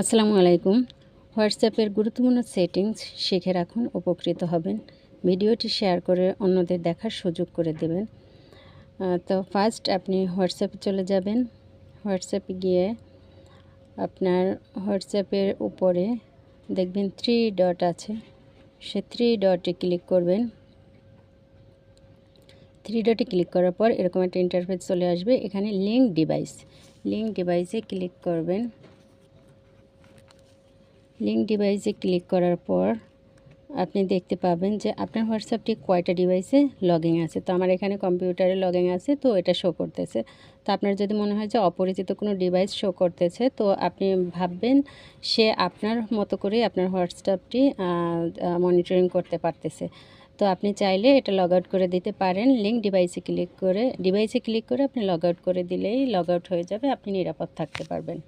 আসসালামু আলাইকুম। হোয়াটসঅ্যাপের গুরুত্বপূর্ণ সেটিংস শিখে রাখুন, উপকৃত হবেন। ভিডিওটি শেয়ার করে অন্যদের দেখার সুযোগ করে দেবেন। তো ফার্স্ট আপনি হোয়াটসঅ্যাপে চলে যাবেন। হোয়াটসঅ্যাপে গিয়ে আপনার হোয়াটসঅ্যাপের উপরে দেখবেন 3 ডট আছে, সে 3 ডটে ক্লিক করবেন। 3 ডটে ক্লিক করার পর এরকম একটা ইন্টারফেস চলে আসবে। এখানে লিঙ্ক ডিভাইসে ক্লিক করবেন। লিঙ্ক ডিভাইসে ক্লিক করার পর আপনি দেখতে পাবেন যে আপনার হোয়াটসঅ্যাপটি কয়টা ডিভাইসে লগইন আছে। তো আমার এখানে কম্পিউটারে লগইন আছে, তো এটা শো করতেছে। তো আপনার যদি মনে হয় যে অপরিচিত কোনো ডিভাইস শো করতেছে, তো আপনি ভাববেন সে আপনার মতো করেই আপনার হোয়াটসঅ্যাপটি মনিটরিং করতে পারতেছে। তো আপনি চাইলে এটা লগ আউট করে দিতে পারেন। লিঙ্ক ডিভাইসে ক্লিক করে আপনি লগ আউট করে দিলেই লগ আউট হয়ে যাবে, আপনি নিরাপদ থাকতে পারবেন।